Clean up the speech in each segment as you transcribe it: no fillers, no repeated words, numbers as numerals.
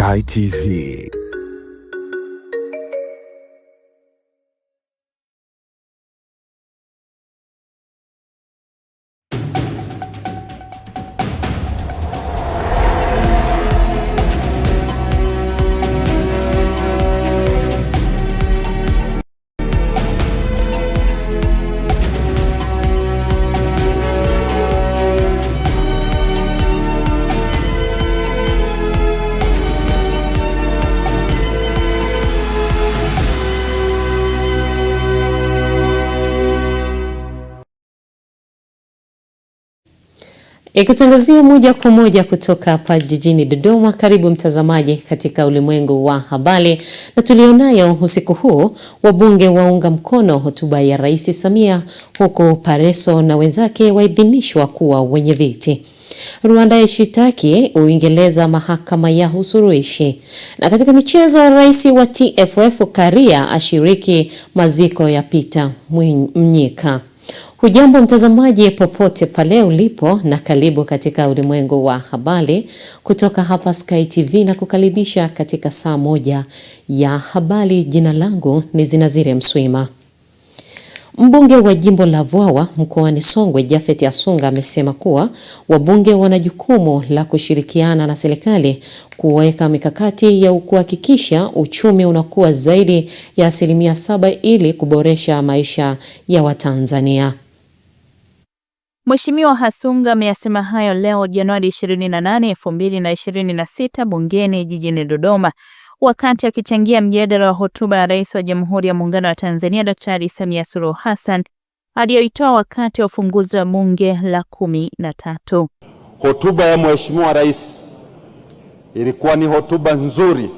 Sky TV. Ikutangazia moja kwa moja kutoka hapa jijini Dodoma. Karibu mtazamaji katika ulimwengu wa habari, na tulionayo usiku huu: wabunge waunga mkono hotuba ya Rais Samia, huku Pareso na wenzake waidhinishwa kuwa wenye viti. Rwanda yashitaki Uingereza mahakama ya usuluhishi. Na katika michezo, rais wa TFF Karia ashiriki maziko ya Peter Mnyika. Hujambo mtazamaji popote pale ulipo, na karibu katika ulimwengu wa habari kutoka hapa Sky TV, na kukaribisha katika saa moja ya habari. Jina langu ni Zinazire Mswima. Mbunge wa jimbo la Vwawa mkoani Songwe Jafet Asunga amesema kuwa wabunge wana jukumu la kushirikiana na serikali kuweka mikakati ya kuhakikisha uchumi unakuwa zaidi ya 7% ili kuboresha maisha ya Watanzania. Mheshimiwa Asunga ameyasema hayo leo Januari 28, 2026 bungeni jijini Dodoma, wakati akichangia mjadala wa hotuba ya Rais wa Jamhuri ya Muungano wa Tanzania Daktari Samia Suluhu Hassan aliyoitoa wakati wa ufunguzi wa bunge la 13. Hotuba ya Mheshimiwa Rais ilikuwa ni hotuba nzuri,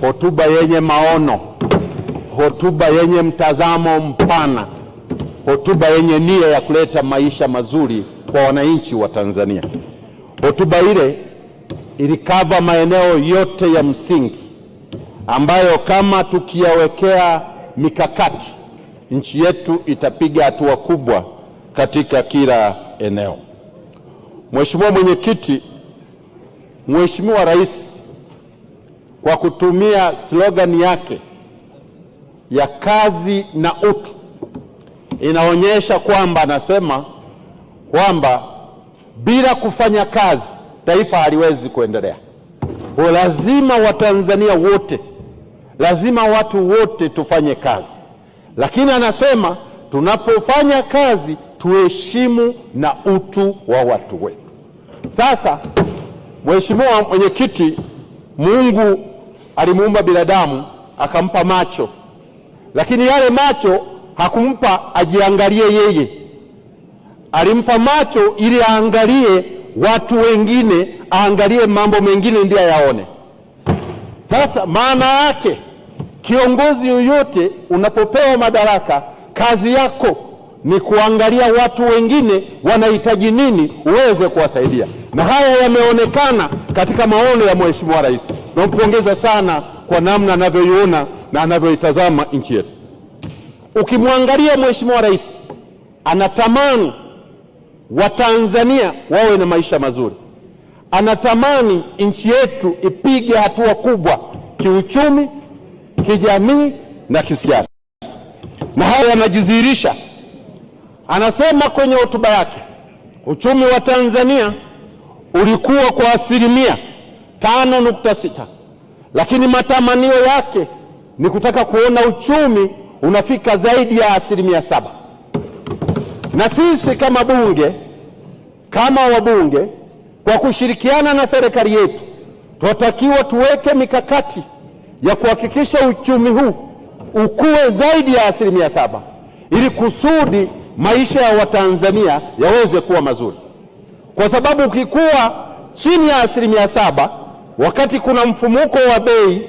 hotuba yenye maono, hotuba yenye mtazamo mpana, hotuba yenye nia ya kuleta maisha mazuri kwa wananchi wa Tanzania. Hotuba ile ilikava maeneo yote ya msingi ambayo kama tukiyawekea mikakati, nchi yetu itapiga hatua kubwa katika kila eneo. Mheshimiwa Mwenyekiti, Mheshimiwa Rais kwa kutumia slogan yake ya kazi na utu inaonyesha kwamba anasema kwamba bila kufanya kazi taifa haliwezi kuendelea. Kwa lazima Watanzania wote, lazima watu wote tufanye kazi. Lakini anasema tunapofanya kazi tuheshimu na utu wa watu wetu. Sasa Mheshimiwa Mwenyekiti, Mungu alimuumba binadamu akampa macho, lakini yale macho hakumpa ajiangalie yeye. Alimpa macho ili aangalie watu wengine, aangalie mambo mengine ndio yaone. Sasa maana yake kiongozi yoyote unapopewa madaraka, kazi yako ni kuangalia watu wengine wanahitaji nini uweze kuwasaidia. Na haya yameonekana katika maono ya Mheshimiwa Rais. Nampongeza sana kwa namna anavyoiona na anavyoitazama nchi yetu. Ukimwangalia Mheshimiwa Rais, anatamani Watanzania wawe na maisha mazuri. Anatamani nchi yetu ipige hatua kubwa kiuchumi, kijamii na kisiasa. Na haya yanajidhihirisha. Anasema kwenye hotuba yake, uchumi wa Tanzania ulikuwa kwa 5.6%, lakini matamanio yake ni kutaka kuona uchumi unafika zaidi ya 7%. Na sisi kama bunge, kama wabunge, kwa kushirikiana na serikali yetu, tunatakiwa tuweke mikakati ya kuhakikisha uchumi huu ukue zaidi ya 7%, ili kusudi maisha ya Watanzania yaweze kuwa mazuri. Kwa sababu ukikuwa chini ya 7%, wakati kuna mfumuko wa bei,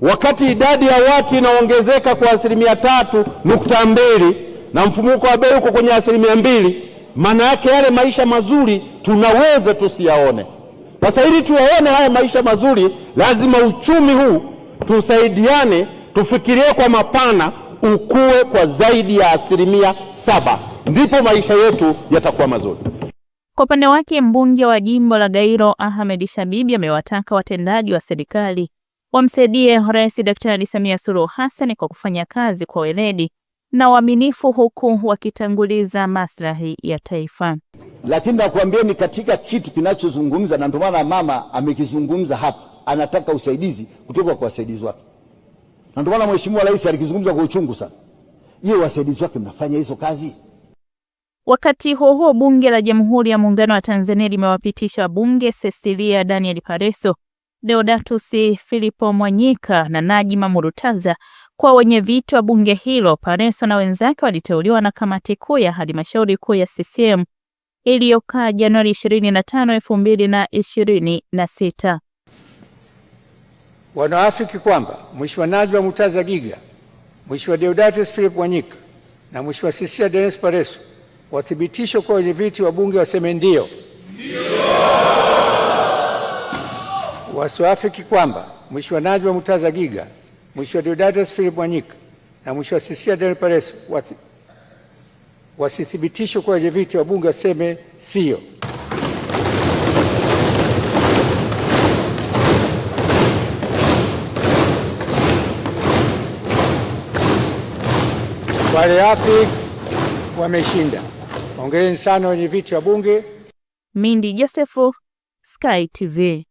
wakati idadi ya watu inaongezeka kwa 3.2 na mfumuko wa bei uko kwenye 2%, maana yake yale maisha mazuri tunaweza tusiyaone. Sasa ili tuyaone haya maisha mazuri, lazima uchumi huu tusaidiane, tufikirie kwa mapana, ukue kwa zaidi ya 7%, ndipo maisha yetu yatakuwa mazuri. Kwa upande wake, mbunge wa jimbo la Gairo Ahmed Shabibi amewataka watendaji wa serikali wamsaidie Rais Daktari Samia Suluhu Hassan kwa kufanya kazi kwa weledi na uaminifu huku wakitanguliza maslahi ya taifa. Lakini nakwambieni katika kitu kinachozungumza, na ndio maana mama amekizungumza hapa, anataka usaidizi kutoka kwa wasaidizi wake. Na ndio maana Mheshimiwa Rais alikizungumza kwa uchungu sana. Je, wasaidizi wake mnafanya hizo kazi? Wakati huo Bunge la Jamhuri ya Muungano wa Tanzania limewapitisha wabunge Cecilia Daniel Pareso, Deodatus Philipo Mwanyika na Najima Murutaza kwa wenye viti wa bunge hilo. Pareso na wenzake waliteuliwa na kamati kuu ya halmashauri kuu ya CCM iliyokaa Januari 25, 2026. Wanaafiki kwamba Mheshimiwa Najima Murutaza Giga, Mheshimiwa Deodatus Philipo Mwanyika na Mheshimiwa Cecilia Daniel Pareso wathibitishwe kwa wenye viti wa bunge waseme ndio. Wasioafiki kwamba Mheshimiwa Najima Murutaza Giga, Mheshimiwa Deodatus Philipo Mwanyika na Mheshimiwa Cecilia Daniel Pareso wasithibitishwe kwa wenye viti wa bunge waseme sio. Wale afiki wameshinda. Hongereni sana wenye viti wa bunge. Mindi Josefu, Sky TV.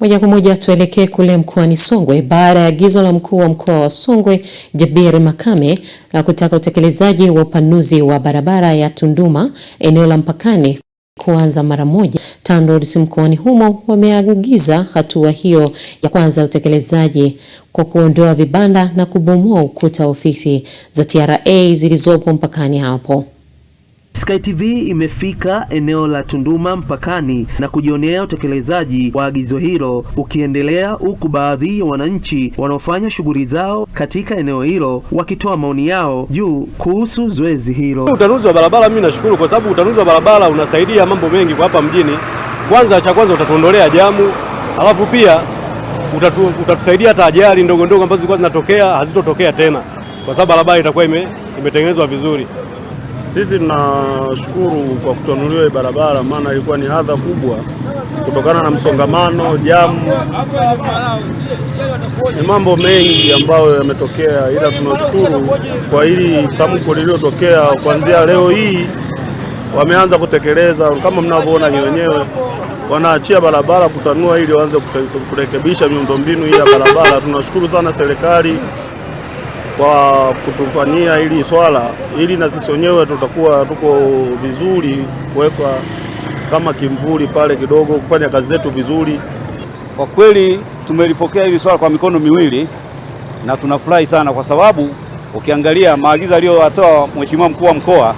Moja kwa moja tuelekee kule mkoani Songwe baada ya agizo la mkuu wa mkoa wa Songwe Jabir Makame la kutaka utekelezaji wa upanuzi wa barabara ya Tunduma eneo la mpakani kuanza mara moja. TANROADS mkoani humo wameagiza hatua hiyo ya kwanza utekelezaji kwa kuondoa vibanda na kubomoa ukuta wa ofisi za TRA zilizopo mpakani hapo. Sky TV imefika eneo la Tunduma mpakani na kujionea utekelezaji wa agizo hilo ukiendelea, huku baadhi ya wananchi wanaofanya shughuli zao katika eneo hilo wakitoa maoni yao juu kuhusu zoezi hilo. Utanuzi wa barabara, mimi nashukuru kwa sababu utanuzi wa barabara unasaidia mambo mengi kwa hapa mjini. Cha kwanza utatuondolea jamu, alafu pia utatusaidia hata ajali ndogo ndogo ambazo zilikuwa zinatokea hazitotokea tena kwa sababu barabara itakuwa imetengenezwa vizuri. Sisi tunashukuru kwa kutununulia barabara, maana ilikuwa ni adha kubwa kutokana na msongamano, jamu, ni mambo mengi ambayo yametokea, ila tunashukuru kwa hili tamko lililotokea. Kuanzia leo hii wameanza kutekeleza, kama mnavyoona ni wenyewe wanaachia barabara kutanua ili waanze kurekebisha miundombinu hii ya barabara. Tunashukuru sana serikali kwa kutufanyia hili swala, ili na sisi wenyewe tutakuwa tuko vizuri kuweka kama kimvuli pale kidogo kufanya kazi zetu vizuri. Kwa kweli tumelipokea hili swala kwa mikono miwili na tunafurahi sana kwa sababu ukiangalia maagizo aliyotoa Mheshimiwa mkuu wa mkoa,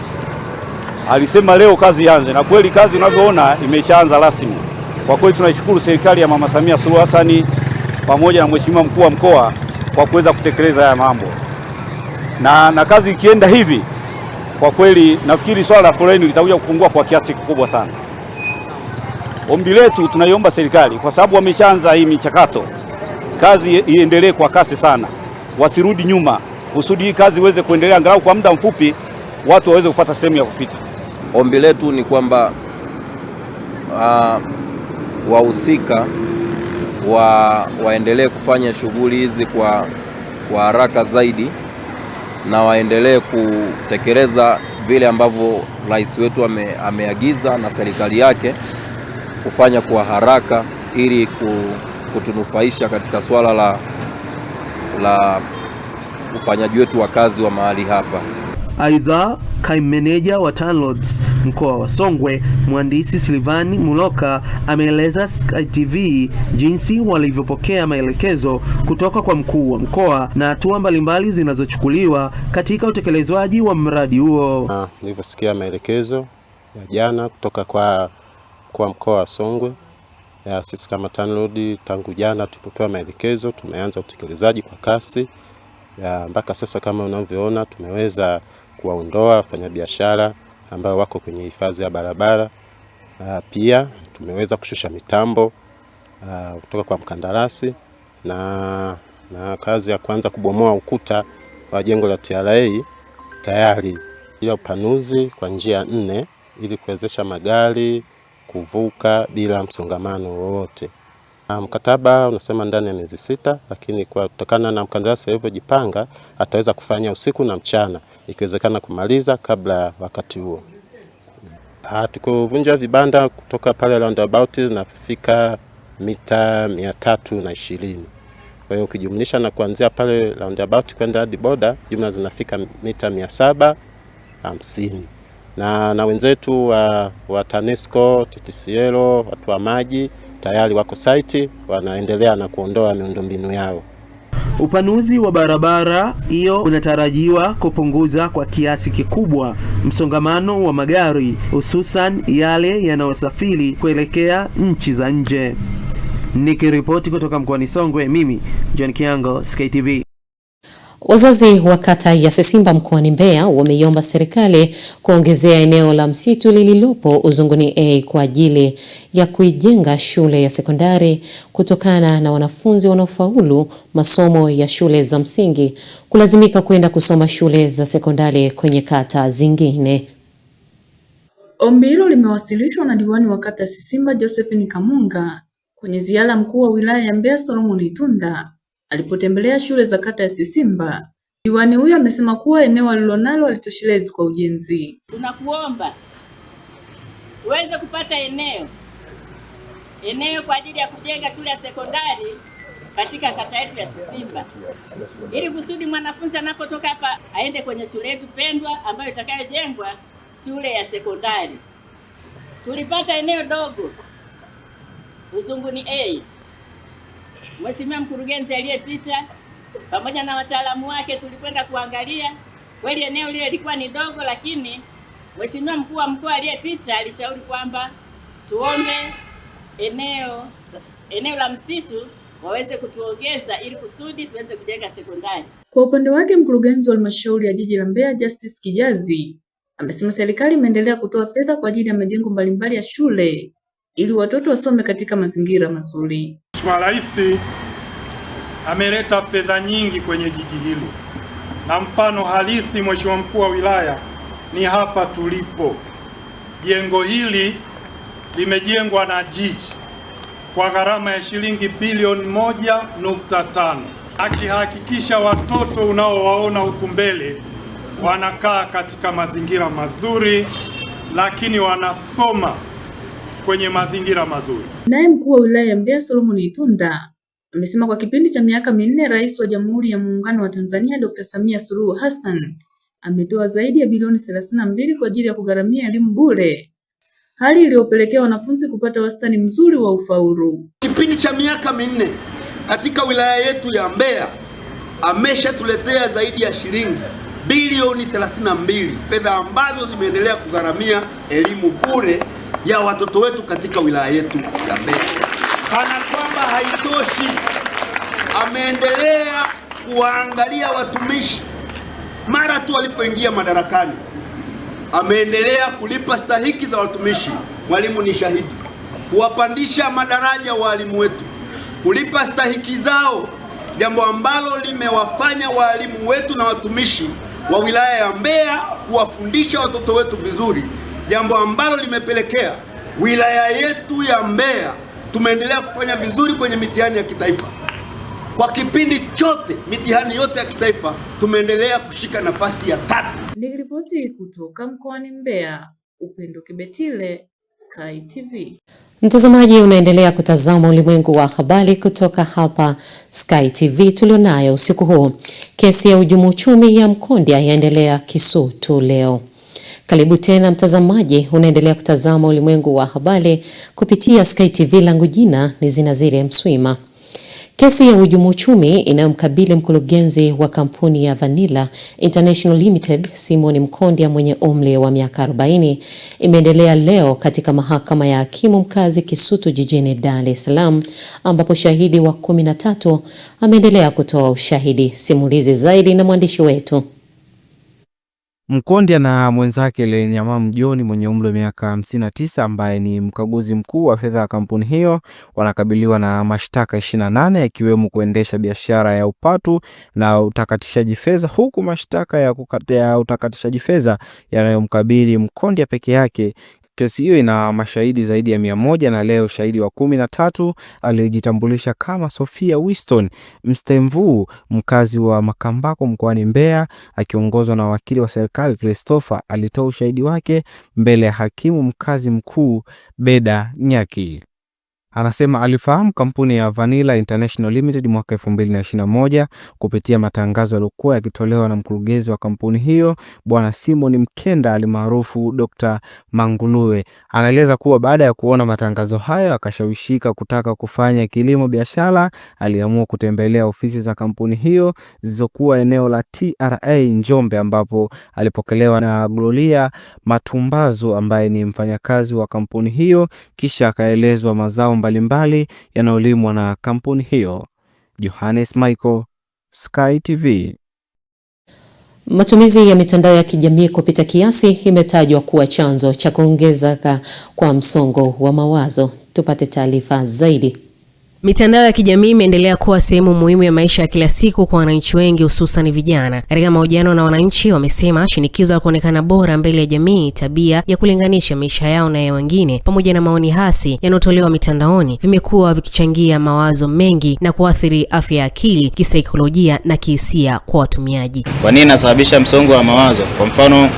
alisema leo kazi ianze, na kweli kazi unavyoona imeshaanza rasmi. Kwa kweli tunashukuru serikali ya Mama Samia Suluhu Hassan pamoja na Mheshimiwa mkuu wa mkoa kwa kuweza kutekeleza haya mambo. Na kazi ikienda hivi, kwa kweli nafikiri swala la foleni litakuja kupungua kwa kiasi kikubwa sana. Ombi letu tunaiomba serikali, kwa sababu wameshaanza hii michakato, kazi iendelee kwa kasi sana, wasirudi nyuma, kusudi hii kazi iweze kuendelea angalau kwa muda mfupi, watu waweze kupata sehemu ya kupita. Ombi letu ni kwamba wahusika waendelee kufanya shughuli hizi kwa haraka zaidi, na waendelee kutekeleza vile ambavyo rais wetu ameagiza na serikali yake kufanya kwa haraka, ili kutunufaisha katika swala la ufanyaji wetu wa kazi wa mahali hapa. Aidha, kaimu meneja wa TANROADS mkoa wa Songwe, mhandisi Silvani Muloka, ameeleza Sky TV jinsi walivyopokea maelekezo kutoka kwa mkuu wa mkoa na hatua mbalimbali zinazochukuliwa katika utekelezwaji wa mradi huo. Nilivyosikia maelekezo ya jana kutoka kwa mkoa wa Songwe, sisi kama TANROADS tangu jana tulipopewa maelekezo tumeanza utekelezaji kwa kasi. Mpaka sasa kama unavyoona tumeweza kuwaondoa wafanyabiashara ambao wako kwenye hifadhi ya barabara. Pia tumeweza kushusha mitambo kutoka kwa mkandarasi na kazi ya kwanza kubomoa ukuta wa jengo la TRA tayari. Ila upanuzi kwa njia 4 ili kuwezesha magari kuvuka bila msongamano wowote. Mkataba unasema ndani ya miezi 6, lakini kwa kutokana na mkandarasi alivyojipanga ataweza kufanya usiku na mchana, ikiwezekana kumaliza kabla wakati huo. Tukuvunja vibanda kutoka pale roundabout nafika mita 320. Kwa hiyo ukijumlisha na kuanzia pale roundabout kwenda hadi boda, jumla zinafika mita 750. Na wenzetu wa TANESCO, TTCL, watu wa maji tayari wako site wanaendelea na kuondoa miundombinu yao. Upanuzi wa barabara hiyo unatarajiwa kupunguza kwa kiasi kikubwa msongamano wa magari, hususan yale yanayosafiri kuelekea nchi za nje. Nikiripoti kutoka mkoani Songwe, mimi John Kiango, Sky TV. Wazazi wa kata ya Sesimba mkoani Mbeya wameiomba serikali kuongezea eneo la msitu lililopo Uzunguni A kwa ajili ya kuijenga shule ya sekondari kutokana na wanafunzi wanaofaulu masomo ya shule za msingi kulazimika kwenda kusoma shule za sekondari kwenye kata zingine. Ombi hilo limewasilishwa na diwani wa kata ya Sesimba Josephine Kamunga kwenye ziara mkuu wa wilaya ya Mbeya Solomon Itunda alipotembelea shule za kata ya Sesimba. Diwani huyo amesema kuwa eneo alilonalo halitoshelezi kwa ujenzi. Tunakuomba uweze kupata eneo kwa ajili ya kujenga shule ya sekondari katika kata yetu ya Sesimba, ili kusudi mwanafunzi anapotoka hapa aende kwenye shule yetu pendwa ambayo itakayojengwa shule ya sekondari. Tulipata eneo dogo Uzunguni A. Mheshimiwa mkurugenzi aliyepita pamoja na wataalamu wake tulikwenda kuangalia. Kweli eneo lile lilikuwa ni dogo, lakini Mheshimiwa mkuu wa mkoa aliyepita alishauri kwamba tuombe eneo la msitu waweze kutuongeza ili kusudi tuweze kujenga sekondari. Kwa upande wake mkurugenzi wa halmashauri ya jiji la Mbeya Justice Kijazi amesema serikali imeendelea kutoa fedha kwa ajili ya majengo mbalimbali ya shule ili watoto wasome katika mazingira mazuri. Mheshimiwa Rais ameleta fedha nyingi kwenye jiji hili, na mfano halisi Mheshimiwa mkuu wa wilaya ni hapa tulipo. Jengo hili limejengwa na jiji kwa gharama ya shilingi bilioni 1.5, akihakikisha watoto unaowaona huku mbele wanakaa katika mazingira mazuri, lakini wanasoma kwenye mazingira mazuri. Naye mkuu wa wilaya ya Mbeya Solomon Itunda amesema kwa kipindi cha miaka 4 Rais wa Jamhuri ya Muungano wa Tanzania Dr. Samia Suluhu Hassan ametoa zaidi ya bilioni 32 kwa ajili ya kugharamia elimu bure, hali iliyopelekea wanafunzi kupata wastani mzuri wa ufaulu. Kipindi cha miaka 4 katika wilaya yetu ya Mbeya ameshatuletea zaidi ya shilingi bilioni 32, fedha ambazo zimeendelea kugharamia elimu bure ya watoto wetu katika wilaya yetu ya Mbeya. Kana kwamba haitoshi, ameendelea kuwaangalia watumishi mara tu walipoingia madarakani. Ameendelea kulipa stahiki za watumishi, mwalimu ni shahidi, kuwapandisha madaraja walimu wetu, kulipa stahiki zao, jambo ambalo limewafanya walimu wetu na watumishi wa wilaya ya Mbeya kuwafundisha watoto wetu vizuri, jambo ambalo limepelekea wilaya yetu ya Mbeya tumeendelea kufanya vizuri kwenye mitihani ya kitaifa. Kwa kipindi chote mitihani yote ya kitaifa tumeendelea kushika nafasi ya 3. Nikiripoti kutoka mkoani Mbeya, Upendo Kibetile, Sky TV. Mtazamaji, unaendelea kutazama ulimwengu wa habari kutoka hapa Sky TV tulionayo usiku huu. Kesi ya hujumu uchumi ya Mkondya yaendelea Kisutu leo. Karibu tena mtazamaji, unaendelea kutazama ulimwengu wa habari kupitia Sky TV, langu jina ni Zinazire Mswima. Kesi ya hujumu uchumi inayomkabili mkurugenzi wa kampuni ya Vanilla International Limited Simon Mkondya mwenye umri wa miaka 40 imeendelea leo katika mahakama ya hakimu mkazi Kisutu jijini Dar es Salaam, ambapo shahidi wa 13 ameendelea kutoa ushahidi. Simulizi zaidi na mwandishi wetu. Mkondya na mwenzake Lenyamam John mwenye umri wa miaka 59 ambaye ni mkaguzi mkuu wa fedha ya kampuni hiyo wanakabiliwa na mashtaka 28 yakiwemo kuendesha biashara ya upatu na utakatishaji fedha, huku mashtaka ya utakatishaji fedha yanayomkabili Mkondya peke yake. Kesi hiyo ina mashahidi zaidi ya 100 na leo shahidi wa 13 aliyejitambulisha kama Sophia Winston Mstemvu, mkazi wa Makambako mkoani Mbeya, akiongozwa na wakili wa serikali Christopher, alitoa ushahidi wake mbele ya hakimu mkazi mkuu Beda Nyaki. Anasema alifahamu kampuni ya Vanilla International Limited mwaka 2021 kupitia matangazo yaliokuwa yakitolewa na mkurugenzi wa kampuni hiyo Bwana Simon Mkenda alimaarufu Dr. Mangulue. Anaeleza kuwa baada ya kuona matangazo hayo akashawishika kutaka kufanya kilimo biashara. Aliamua kutembelea ofisi za kampuni hiyo zilizokuwa eneo la TRA Njombe, ambapo alipokelewa na Gloria Matumbazo ambaye ni mfanyakazi wa kampuni hiyo, kisha akaelezwa mazao mbalimbali yanayolimwa na kampuni hiyo. Johannes Michael, Sky TV. Matumizi ya mitandao ya kijamii kupita kiasi imetajwa kuwa chanzo cha kuongezeka kwa msongo wa mawazo. Tupate taarifa zaidi. Mitandao ya kijamii imeendelea kuwa sehemu muhimu ya maisha ya kila siku kwa wananchi wengi, hususan vijana. Katika mahojiano na wananchi, wamesema shinikizo la kuonekana bora mbele ya jamii, tabia ya kulinganisha maisha yao na ya wengine, pamoja na maoni hasi yanayotolewa mitandaoni vimekuwa vikichangia mawazo mengi na kuathiri afya ya akili, kisaikolojia na kihisia kwa watumiaji. Kwa nini inasababisha msongo wa mawazo? Kwa mfano,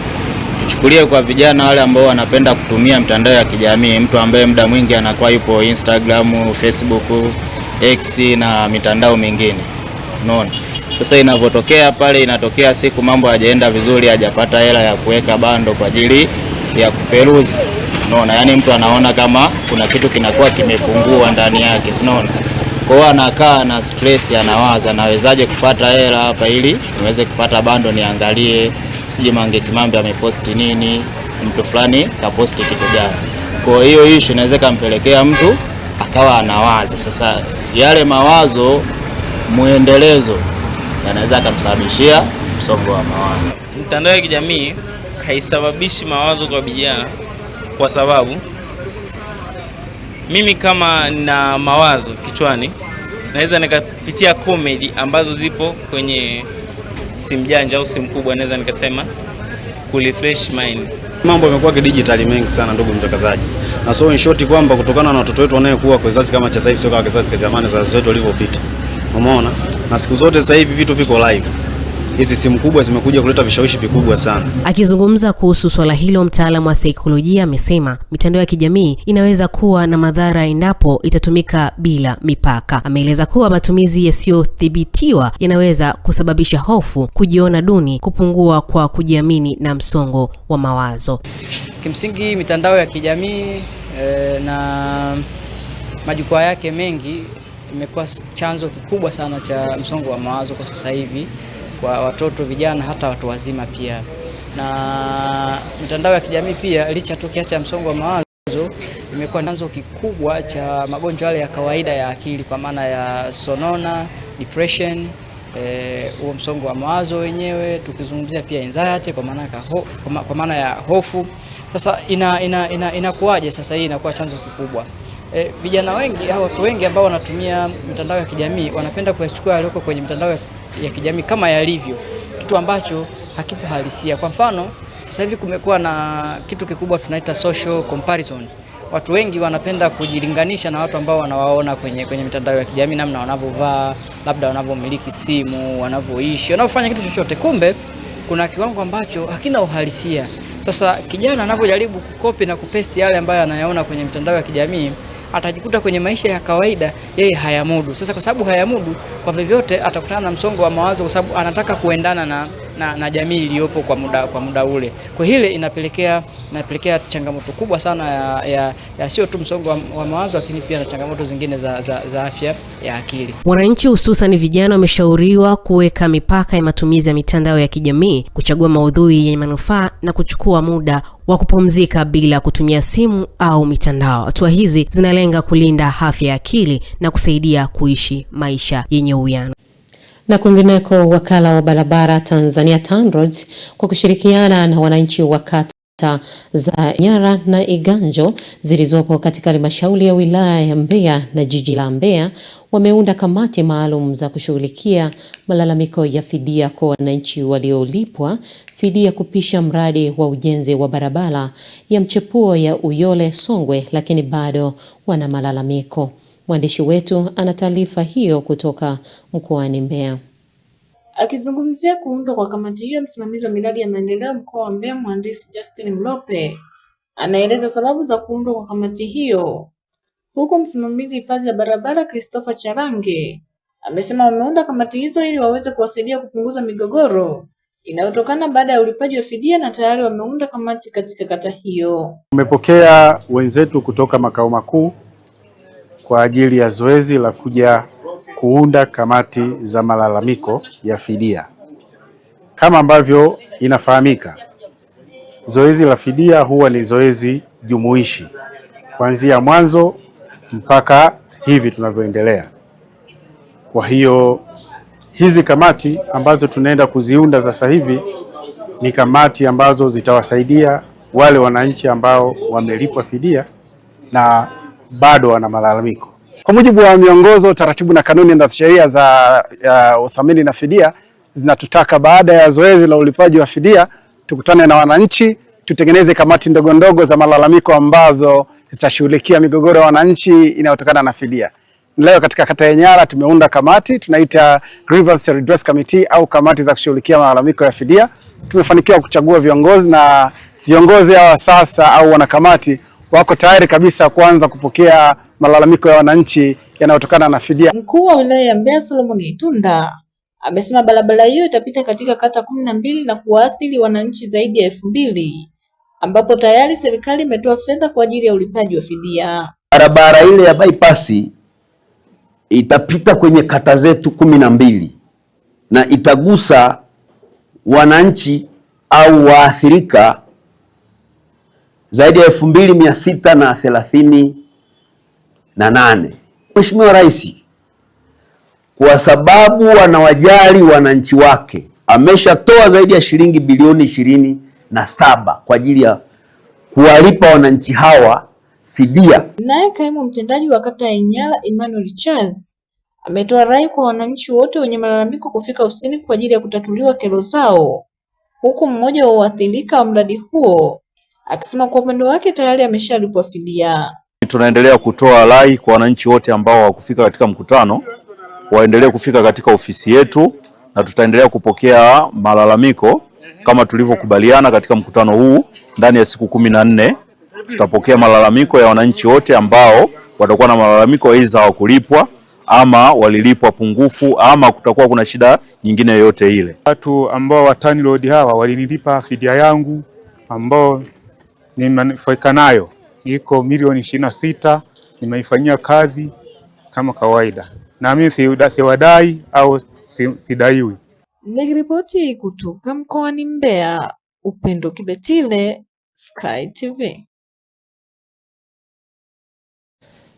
chukulia kwa vijana wale ambao wanapenda kutumia mitandao ya kijamii, mtu ambaye muda mwingi anakuwa yupo Instagram, Facebook, X na mitandao mingine. Unaona? Sasa inavyotokea pale, inatokea siku mambo hajaenda vizuri, hajapata hela ya kuweka bando kwa ajili ya kuperuzi. Unaona? Yaani mtu anaona kama kuna kitu kinakuwa kimepungua ndani yake, unaona? Kwa hiyo anakaa na stress, anawaza nawezaje kupata hela hapa ili niweze kupata bando, niangalie sije Mange Kimambi ameposti nini, mtu fulani kaposti kitu gani. Kwa hiyo issue inaweza kumpelekea mtu akawa anawaza. Sasa yale mawazo muendelezo yanaweza kumsababishia msongo wa mawazo. Mitandao ya kijamii haisababishi mawazo kwa vijana, kwa sababu mimi kama na mawazo kichwani naweza nikapitia comedy ambazo zipo kwenye simu janja au simu kubwa, naweza nikasema kurefresh mind. Mambo yamekuwa kidijitali mengi sana ndugu mtangazaji. Na so in short kwamba kutokana na watoto wetu wanaokuwa kwa kizazi kama cha sasa hivi, sio kama kizazi cha zamani wazazi wetu walivyopita. Umeona? Na siku zote sasa hivi vitu viko live. Hizi simu kubwa zimekuja kuleta vishawishi vikubwa sana. Akizungumza kuhusu swala hilo, mtaalamu wa saikolojia amesema mitandao ya kijamii inaweza kuwa na madhara endapo itatumika bila mipaka. Ameeleza kuwa matumizi yasiyothibitiwa yanaweza kusababisha hofu, kujiona duni, kupungua kwa kujiamini na msongo wa mawazo. Kimsingi mitandao ya kijamii na majukwaa yake mengi imekuwa chanzo kikubwa sana cha msongo wa mawazo kwa sasa hivi, kwa watoto, vijana, hata watu wazima pia. Na mitandao ya kijamii pia licha tu kiasi cha msongo wa mawazo imekuwa chanzo kikubwa cha magonjwa yale ya kawaida ya akili, kwa maana ya sonona, depression, huo msongo wa mawazo wenyewe, tukizungumzia pia anxiety kwa maana ya hofu. Sasa inakuwaje sasa hii inakuwa chanzo kikubwa? Vijana wengi au watu wengi ambao wanatumia mitandao ya kijamii wanapenda kuyachukua yaliyoko kwenye mitandao ya kijamii kama yalivyo, kitu ambacho hakipo halisia. Kwa mfano, sasa hivi kumekuwa na kitu kikubwa tunaita social comparison. Watu wengi wanapenda kujilinganisha na watu ambao wanawaona kwenye mitandao ya kijamii, namna wanavyovaa, labda wanavyomiliki simu, wanavyoishi, wanavyofanya kitu chochote. Kumbe kuna kiwango ambacho hakina uhalisia. Sasa kijana anapojaribu kukopi na kupesti yale ambayo anayaona kwenye mitandao ya kijamii, atajikuta kwenye maisha ya kawaida yeye hayamudu. Sasa kwa sababu hayamudu, kwa vyovyote atakutana na msongo wa mawazo, kwa sababu anataka kuendana na jamii iliyopo kwa muda ule. Kwa hile inapelekea changamoto kubwa sana ya sio tu msongo wa mawazo, lakini pia na changamoto zingine za afya ya akili. Wananchi hususan vijana wameshauriwa kuweka mipaka ya matumizi ya mitandao ya kijamii, kuchagua maudhui yenye manufaa na kuchukua muda wa kupumzika bila kutumia simu au mitandao. Hatua hizi zinalenga kulinda afya ya akili na kusaidia kuishi maisha yenye uwiano. Na kwingineko, wakala wa barabara Tanzania TANROADS kwa kushirikiana na wananchi wa kata za Nyara na Iganjo zilizopo katika halmashauri ya wilaya ya Mbeya na jiji la Mbeya wameunda kamati maalum za kushughulikia malalamiko ya fidia kwa wananchi waliolipwa fidia kupisha mradi wa ujenzi wa barabara ya mchepuo ya Uyole Songwe, lakini bado wana malalamiko. Mwandishi wetu ana taarifa hiyo kutoka mkoani Mbeya. Akizungumzia kuundwa kwa kamati hiyo, msimamizi wa miradi ya maendeleo mkoa wa Mbeya, mhandisi Justin Mlope, anaeleza sababu za kuundwa kwa kamati hiyo. Huku msimamizi hifadhi ya barabara Christopher Charange amesema wameunda kamati hizo ili waweze kuwasaidia kupunguza migogoro inayotokana baada ya ulipaji wa fidia, na tayari wameunda kamati katika kata hiyo. Tumepokea wenzetu kutoka makao makuu kwa ajili ya zoezi la kuja kuunda kamati za malalamiko ya fidia. Kama ambavyo inafahamika, zoezi la fidia huwa ni zoezi jumuishi kuanzia mwanzo mpaka hivi tunavyoendelea. Kwa hiyo hizi kamati ambazo tunaenda kuziunda sasa hivi ni kamati ambazo zitawasaidia wale wananchi ambao wamelipwa fidia na bado wana malalamiko. Kwa mujibu wa miongozo, taratibu na kanuni na sheria za uthamini na fidia zinatutaka baada ya zoezi la ulipaji wa fidia tukutane na wananchi, tutengeneze kamati ndogo ndogo za malalamiko ambazo zitashughulikia migogoro ya wananchi inayotokana na fidia. Leo katika kata ya Nyara tumeunda kamati tunaita Grievance Redress Committee au kamati za kushughulikia malalamiko ya fidia. Tumefanikiwa kuchagua viongozi na viongozi hawa sasa au wanakamati wako tayari kabisa kuanza kupokea malalamiko ya wananchi yanayotokana na fidia. Mkuu wa wilaya ya Mbeya Solomon Itunda amesema barabara hiyo itapita katika kata 12 na kuathiri wananchi zaidi ya 2000, ambapo tayari serikali imetoa fedha kwa ajili ya ulipaji wa fidia. Barabara ile ya bypass itapita kwenye kata zetu 12 na itagusa wananchi au waathirika zaidi ya 2638. Mheshimiwa Rais, kwa sababu wanawajali wananchi wake, ameshatoa zaidi ya shilingi bilioni 27 kwa ajili ya kuwalipa wananchi hawa fidia. Naye kaimu mtendaji wa kata ya Inyala Emmanuel Charles ametoa rai kwa wananchi wote wenye malalamiko kufika ofisini kwa ajili ya kutatuliwa kero zao, huku mmoja wa waathirika wa mradi huo akisema kwa upande wake tayari ameshalipwa fidia. Tunaendelea kutoa rai kwa wananchi wote ambao hawakufika katika mkutano waendelee kufika katika ofisi yetu, na tutaendelea kupokea malalamiko kama tulivyokubaliana katika mkutano huu. Ndani ya siku 14 tutapokea malalamiko ya wananchi wote ambao watakuwa na malalamiko aidha hawakulipwa ama walilipwa pungufu ama kutakuwa kuna shida nyingine yoyote ile. Watu ambao wa TANROADS hawa walinilipa fidia yangu ambao nimefaika nayo iko milioni 26, nimeifanyia kazi kama kawaida, na mimi siwadai au sidaiwi. Nikiripoti kutoka mkoani Mbeya, Upendo Kibetile, Sky TV.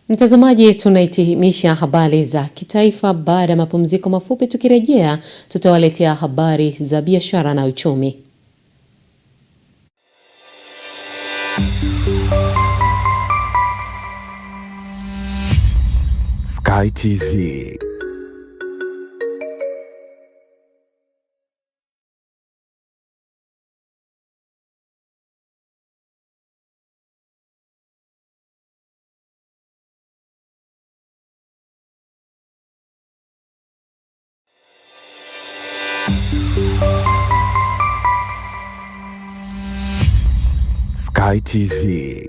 Mtazamaji, tunahitimisha habari za kitaifa. Baada ya mapumziko mafupi, tukirejea tutawaletea habari za biashara na uchumi. Sky TV. Sky TV.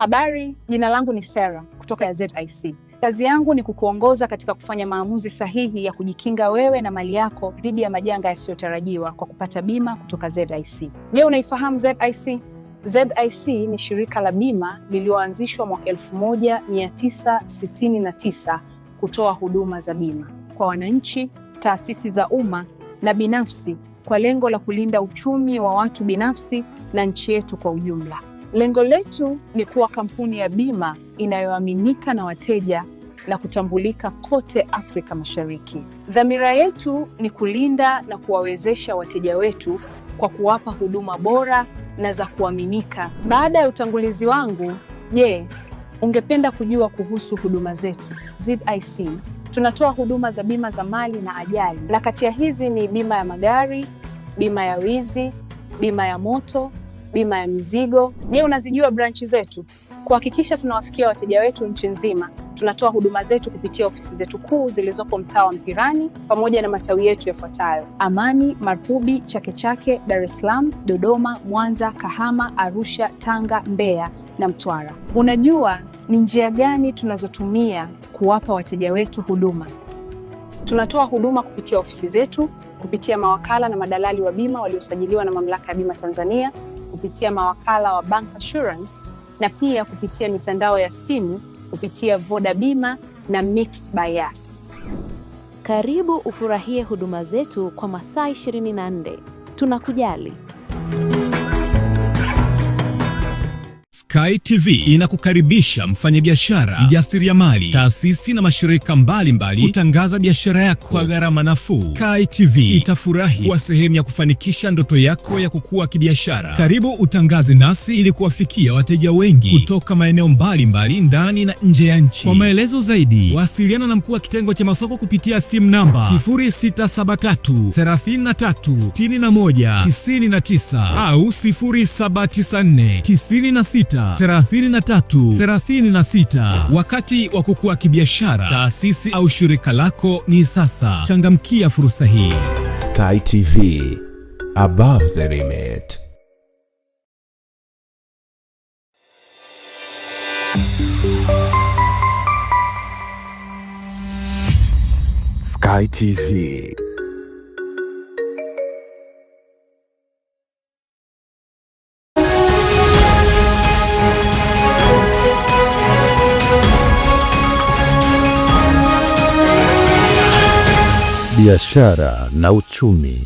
Habari, jina langu ni Sarah kutoka ya ZIC. Kazi yangu ni kukuongoza katika kufanya maamuzi sahihi ya kujikinga wewe na mali yako dhidi ya majanga yasiyotarajiwa kwa kupata bima kutoka ZIC. Je, unaifahamu ZIC? ZIC ni shirika la bima lililoanzishwa mwaka 1969 kutoa huduma za bima kwa wananchi, taasisi za umma na binafsi kwa lengo la kulinda uchumi wa watu binafsi na nchi yetu kwa ujumla. Lengo letu ni kuwa kampuni ya bima inayoaminika na wateja na kutambulika kote Afrika Mashariki. Dhamira yetu ni kulinda na kuwawezesha wateja wetu kwa kuwapa huduma bora na za kuaminika. Baada ya utangulizi wangu, ungependa kujua kuhusu huduma zetu? ZIC tunatoa huduma za bima za mali na ajali, na kati ya hizi ni bima ya magari, bima ya wizi, bima ya moto, bima ya mizigo. Unazijua branchi zetu? Kuhakikisha tunawafikia wateja wetu nchi nzima, tunatoa huduma zetu kupitia ofisi zetu kuu zilizopo mtaa wa Mpirani pamoja na matawi yetu yafuatayo: Amani, Marubi, Chake Chake, Dar es Salaam, Dodoma, Mwanza, Kahama, Arusha, Tanga, Mbeya na Mtwara. Unajua ni njia gani tunazotumia kuwapa wateja wetu huduma? Tunatoa huduma kupitia ofisi zetu, kupitia mawakala na madalali wa bima waliosajiliwa na Mamlaka ya Bima Tanzania, kupitia mawakala wa Bank Assurance na pia kupitia mitandao ya simu kupitia Voda Bima na Mix by Yas. Karibu ufurahie huduma zetu kwa masaa 24. Tunakujali. Sky TV inakukaribisha mfanyabiashara, mjasiriamali, taasisi na mashirika mbalimbali kutangaza biashara yako kwa gharama nafuu. Sky TV itafurahi kuwa sehemu ya kufanikisha ndoto yako ya kukua kibiashara. Karibu utangaze nasi ili kuwafikia wateja wengi kutoka maeneo mbalimbali ndani na nje ya nchi. Kwa maelezo zaidi, wasiliana na mkuu wa kitengo cha masoko kupitia simu namba 0673 33 61 99 au 0794 96 3336. Wakati wa kukua kibiashara, taasisi au shirika lako ni sasa. Changamkia fursa hii. Sky TV, above the limit. Sky TV. Biashara na uchumi.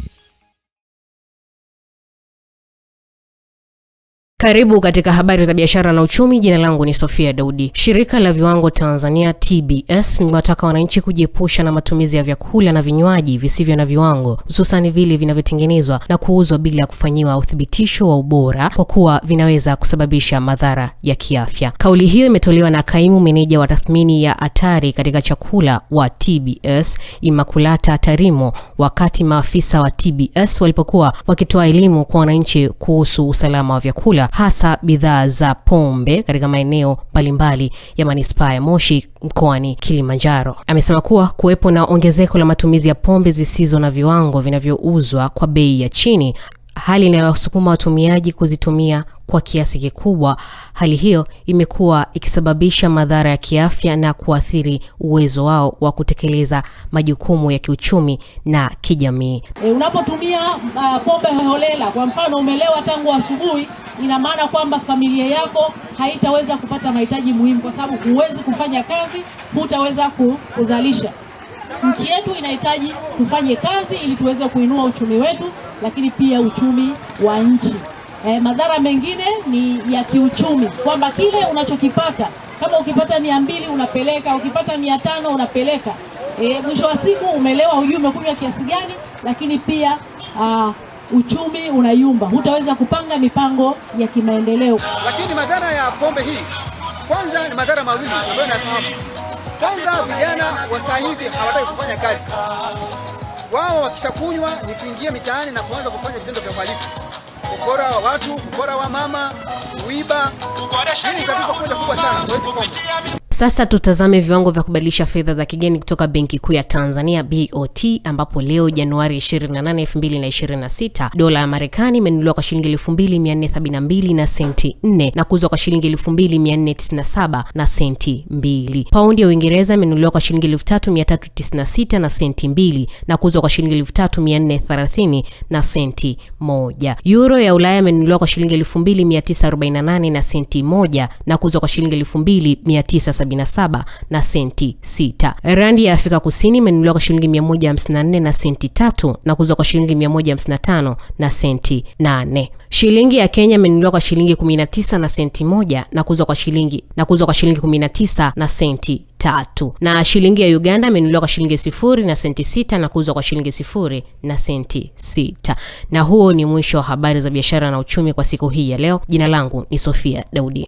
Karibu katika habari za biashara na uchumi. Jina langu ni Sofia Daudi. Shirika la viwango Tanzania TBS linawataka wananchi kujiepusha na matumizi ya vyakula na vinywaji visivyo na viwango, hususan vile vinavyotengenezwa na kuuzwa bila kufanyiwa uthibitisho wa ubora, kwa kuwa vinaweza kusababisha madhara ya kiafya. Kauli hiyo imetolewa na kaimu meneja wa tathmini ya hatari katika chakula wa TBS, Imakulata Tarimo, wakati maafisa wa TBS walipokuwa wakitoa elimu kwa wananchi kuhusu usalama wa vyakula, hasa bidhaa za pombe katika maeneo mbalimbali ya manispaa ya Moshi mkoani Kilimanjaro. Amesema kuwa kuwepo na ongezeko la matumizi ya pombe zisizo na viwango vinavyouzwa kwa bei ya chini, hali inayowasukuma watumiaji kuzitumia kwa kiasi kikubwa. Hali hiyo imekuwa ikisababisha madhara ya kiafya na kuathiri uwezo wao wa kutekeleza majukumu ya kiuchumi na kijamii. Unapotumia pombe holela, kwa mfano umelewa tangu asubuhi, ina maana kwamba familia yako haitaweza kupata mahitaji muhimu, kwa sababu huwezi kufanya kazi, hutaweza kuzalisha. Nchi yetu inahitaji tufanye kazi ili tuweze kuinua uchumi wetu, lakini pia uchumi wa nchi. Madhara mengine ni ya kiuchumi, kwamba kile unachokipata, kama ukipata 200 unapeleka, ukipata 500 unapeleka. Mwisho wa siku umelewa, hujui umekunywa kiasi gani, lakini pia uchumi unayumba, hutaweza kupanga mipango ya kimaendeleo. Lakini madhara ya pombe hii, kwanza ni madhara mawili ambayo nafahamu. Kwanza, vijana wa sasa hivi hawataki kufanya kazi. Wao wakishakunywa ni kuingia mitaani na kuanza kufanya vitendo vya uhalifu, ukora wa watu, ukora wa mama, kuiba. Hii ni tatizo kubwa sana, huwezi pombe. Sasa tutazame viwango vya kubadilisha fedha za kigeni kutoka Benki Kuu ya Tanzania BOT, ambapo leo Januari 28, 2026, dola ya Marekani imenunuliwa kwa shilingi 2472 na senti 4 na kuuzwa kwa shilingi 2497 na senti 2. Paundi ya Uingereza imenunuliwa kwa shilingi 3396 na senti 2 na kuuzwa kwa shilingi 3430 na senti 1. Euro ya Ulaya imenunuliwa kwa shilingi 2948 na senti 1 na kuuzwa kwa shilingi 29 77 na senti 6. Randi ya Afrika Kusini imenunuliwa kwa shilingi 154 na senti 3 na kuuzwa kwa shilingi 155 na senti 8. Shilingi ya Kenya imenunuliwa kwa shilingi 19 na senti 1 na kuuzwa kwa shilingi 19 na senti 3. Na shilingi ya Uganda imenunuliwa kwa shilingi 0 na senti 6 na kuuzwa kwa shilingi 0 na senti 6. Na huo ni mwisho wa habari za biashara na uchumi kwa siku hii ya leo. Jina langu ni Sofia Daudi.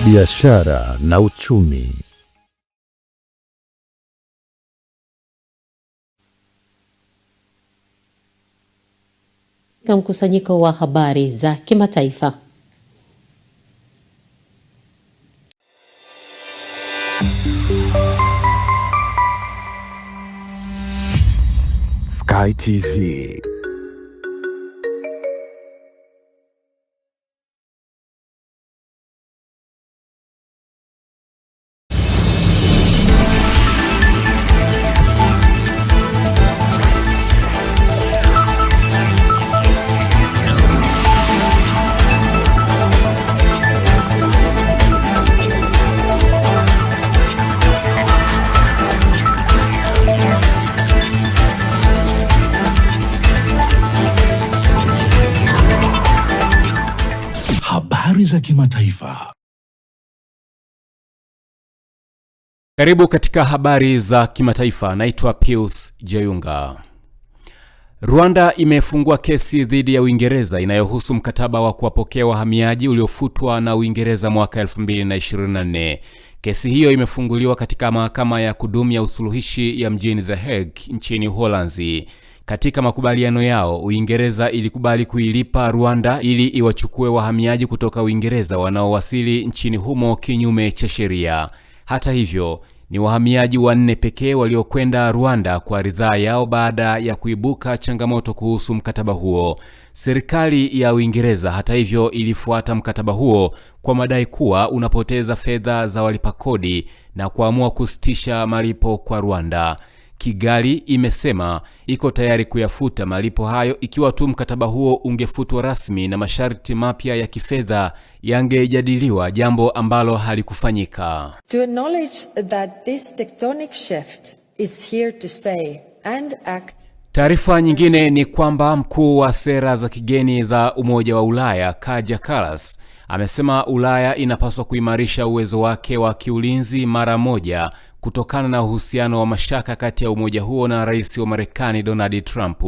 Biashara na uchumi. Mkusanyiko wa habari za kimataifa. Sky TV. Habari za kimataifa. Karibu katika habari za kimataifa. Naitwa Pius Jayunga. Rwanda imefungua kesi dhidi ya Uingereza inayohusu mkataba wa kuwapokea wahamiaji uliofutwa na Uingereza mwaka 2024. Kesi hiyo imefunguliwa katika mahakama ya kudumu ya usuluhishi ya mjini The Hague nchini Uholanzi. Katika makubaliano yao, Uingereza ilikubali kuilipa Rwanda ili iwachukue wahamiaji kutoka Uingereza wanaowasili nchini humo kinyume cha sheria. Hata hivyo, ni wahamiaji 4 pekee waliokwenda Rwanda kwa ridhaa yao baada ya kuibuka changamoto kuhusu mkataba huo. Serikali ya Uingereza hata hivyo ilifuata mkataba huo kwa madai kuwa unapoteza fedha za walipa kodi na kuamua kusitisha malipo kwa Rwanda. Kigali imesema iko tayari kuyafuta malipo hayo ikiwa tu mkataba huo ungefutwa rasmi na masharti mapya ya kifedha yangejadiliwa, jambo ambalo halikufanyika. To acknowledge that this tectonic shift is here to stay and act. Taarifa nyingine ni kwamba mkuu wa sera za kigeni za Umoja wa Ulaya Kaja Kallas amesema Ulaya inapaswa kuimarisha uwezo wake wa kiulinzi mara moja kutokana na uhusiano wa mashaka kati ya umoja huo na rais wa Marekani Donald Trump.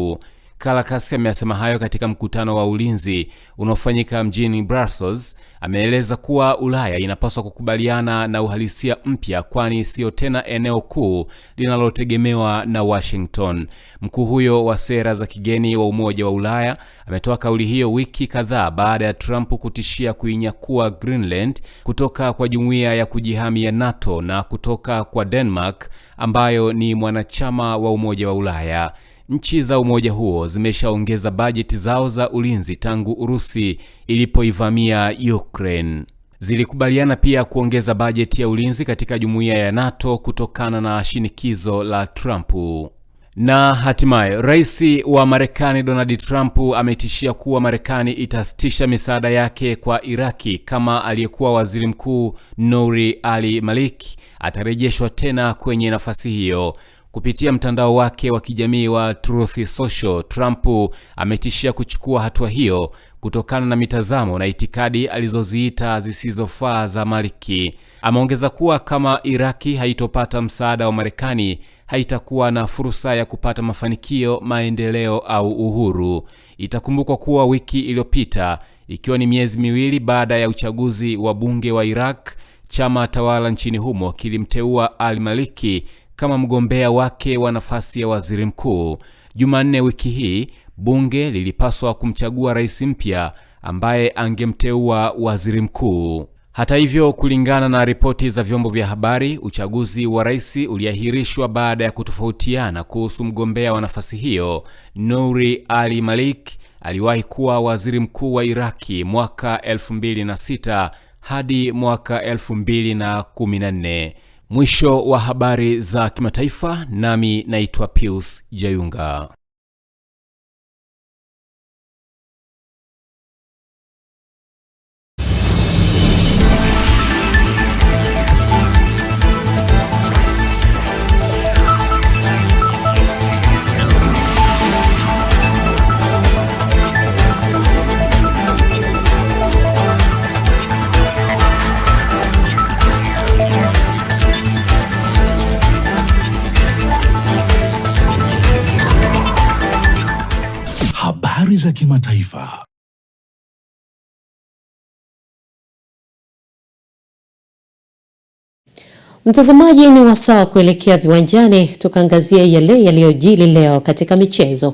Kallas amesema hayo katika mkutano wa ulinzi unaofanyika mjini Brussels. Ameeleza kuwa Ulaya inapaswa kukubaliana na uhalisia mpya, kwani sio tena eneo kuu linalotegemewa na Washington. Mkuu huyo wa sera za kigeni wa Umoja wa Ulaya ametoa kauli hiyo wiki kadhaa baada ya Trump kutishia kuinyakua Greenland kutoka kwa jumuiya ya kujihami ya NATO na kutoka kwa Denmark ambayo ni mwanachama wa Umoja wa Ulaya. Nchi za umoja huo zimeshaongeza bajeti zao za ulinzi tangu Urusi ilipoivamia Ukraine. Zilikubaliana pia kuongeza bajeti ya ulinzi katika jumuiya ya NATO kutokana na shinikizo la Trump. Na hatimaye, rais wa Marekani Donald Trump ametishia kuwa Marekani itasitisha misaada yake kwa Iraki kama aliyekuwa waziri mkuu Nouri al-Maliki atarejeshwa tena kwenye nafasi hiyo. Kupitia mtandao wake wa kijamii wa Truth Social, Trump ametishia kuchukua hatua hiyo kutokana na mitazamo na itikadi alizoziita zisizofaa za Maliki. Ameongeza kuwa kama Iraki haitopata msaada wa Marekani, haitakuwa na fursa ya kupata mafanikio, maendeleo au uhuru. Itakumbukwa kuwa wiki iliyopita, ikiwa ni miezi miwili baada ya uchaguzi wa bunge wa Iraq, chama tawala nchini humo kilimteua al-Maliki kama mgombea wake wa nafasi ya waziri mkuu. Jumanne wiki hii, bunge lilipaswa kumchagua rais mpya ambaye angemteua waziri mkuu. Hata hivyo, kulingana na ripoti za vyombo vya habari, uchaguzi wa rais uliahirishwa baada ya kutofautiana kuhusu mgombea wa nafasi hiyo. Nouri al-Maliki aliwahi kuwa waziri mkuu wa Iraki mwaka 2006 hadi mwaka 2014. Mwisho wa habari za kimataifa, nami naitwa Pius Jayunga. za kimataifa. Mtazamaji, ni wasaa kuelekea viwanjani tukaangazia yale yaliyojili leo katika michezo.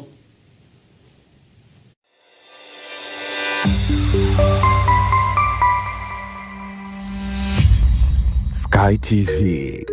Sky TV.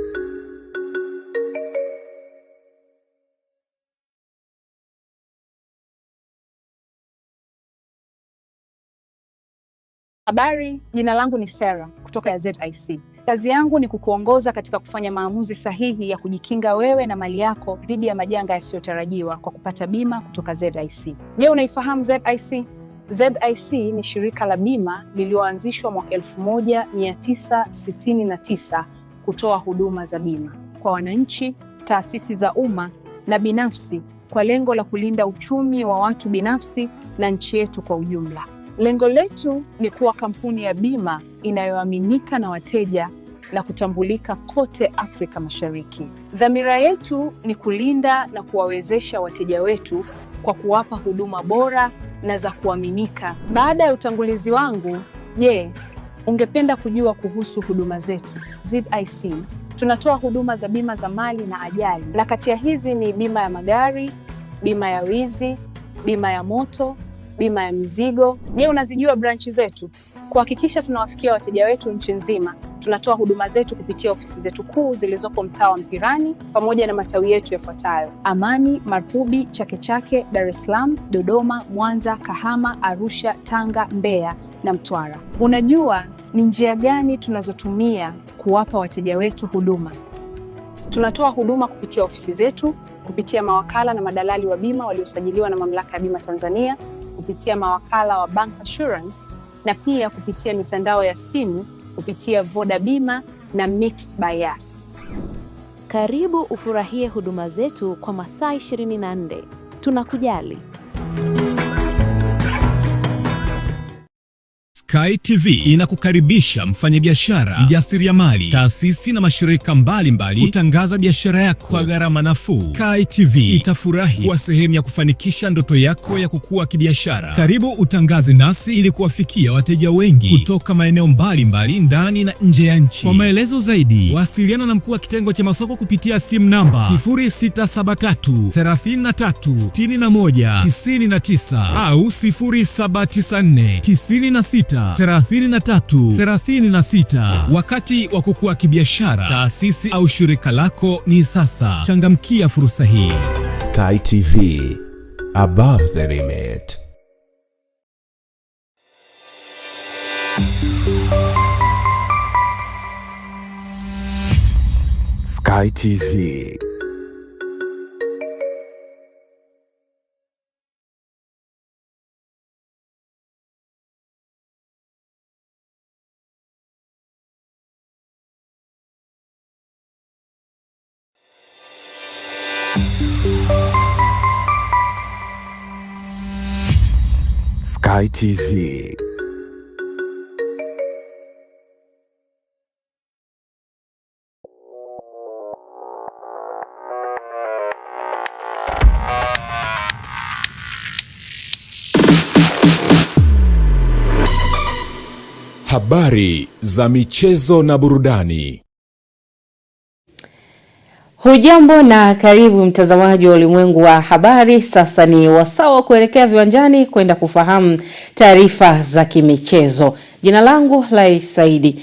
Habari, jina langu ni Sarah kutoka ZIC. Kazi yangu ni kukuongoza katika kufanya maamuzi sahihi ya kujikinga wewe na mali yako dhidi ya majanga yasiyotarajiwa kwa kupata bima kutoka ZIC. Je, unaifahamu ZIC? ZIC ni shirika la bima lililoanzishwa mwaka 1969 kutoa huduma za bima kwa wananchi, taasisi za umma na binafsi kwa lengo la kulinda uchumi wa watu binafsi na nchi yetu kwa ujumla. Lengo letu ni kuwa kampuni ya bima inayoaminika na wateja na kutambulika kote Afrika Mashariki. Dhamira yetu ni kulinda na kuwawezesha wateja wetu kwa kuwapa huduma bora na za kuaminika. Baada ya utangulizi wangu, je, ungependa kujua kuhusu huduma zetu? ZIC tunatoa huduma za bima za mali na ajali, na kati ya hizi ni bima ya magari, bima ya wizi, bima ya moto, bima ya mizigo. Je, unazijua branchi zetu? Kuhakikisha tunawafikia wateja wetu nchi nzima, tunatoa huduma zetu kupitia ofisi zetu kuu zilizopo mtaa wa Mpirani pamoja na matawi yetu yafuatayo: Amani, Marpubi, Chake Chake, Dar es Salaam, Dodoma, Mwanza, Kahama, Arusha, Tanga, Mbeya na Mtwara. Unajua ni njia gani tunazotumia kuwapa wateja wetu huduma? Tunatoa huduma kupitia ofisi zetu, kupitia mawakala na madalali wa bima waliosajiliwa na Mamlaka ya Bima Tanzania, kupitia mawakala wa Bank Assurance na pia kupitia mitandao ya simu kupitia Voda Bima na Mix by Yas. Karibu ufurahie huduma zetu kwa masaa 24. Tunakujali. Sky TV inakukaribisha mfanyabiashara, mjasiriamali, taasisi na mashirika mbalimbali kutangaza biashara yako kwa gharama nafuu. Sky TV itafurahi kuwa sehemu ya kufanikisha ndoto yako ya kukua kibiashara. Karibu utangaze nasi ili kuwafikia wateja wengi kutoka maeneo mbalimbali ndani na nje ya nchi. Kwa maelezo zaidi, wasiliana na mkuu wa kitengo cha masoko kupitia simu namba 0673 33 61 99 au 0794 96 3336. Wakati wa kukua kibiashara, taasisi au shirika lako ni sasa. Changamkia fursa hii. Sky TV, above the limit. Sky TV. Sky TV. Habari za michezo na burudani. Hujambo na karibu mtazamaji wa Ulimwengu wa Habari. Sasa ni wasaa wa kuelekea viwanjani kwenda kufahamu taarifa za kimichezo. Jina langu Lai Saidi.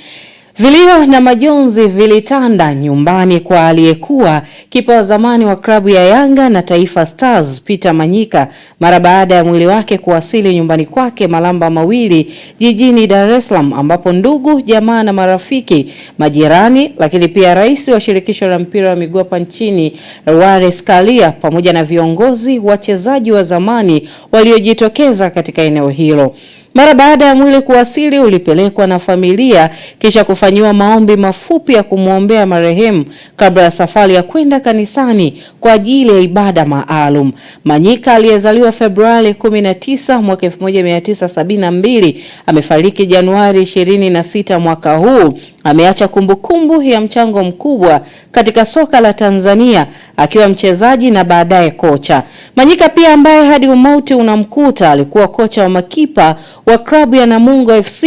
Vilio na majonzi vilitanda nyumbani kwa aliyekuwa kipa wa zamani wa klabu ya Yanga na Taifa Stars Peter Manyika mara baada ya mwili wake kuwasili nyumbani kwake Malamba Mawili jijini Dar es Salaam, ambapo ndugu, jamaa na marafiki, majirani, lakini pia rais wa shirikisho la mpira wa miguu hapa nchini Wallace Karia pamoja na viongozi, wachezaji wa zamani waliojitokeza katika eneo hilo. Mara baada ya mwili kuwasili, ulipelekwa na familia kisha kufanyiwa maombi mafupi ya kumwombea marehemu kabla ya safari ya kwenda kanisani kwa ajili ya ibada maalum. Manyika aliyezaliwa Februari 19 mwaka 1972 amefariki Januari 26 mwaka huu. Ameacha kumbukumbu ya mchango mkubwa katika soka la Tanzania akiwa mchezaji na baadaye kocha. Manyika pia, ambaye hadi umauti unamkuta, alikuwa kocha wa makipa wa klabu ya Namungo FC,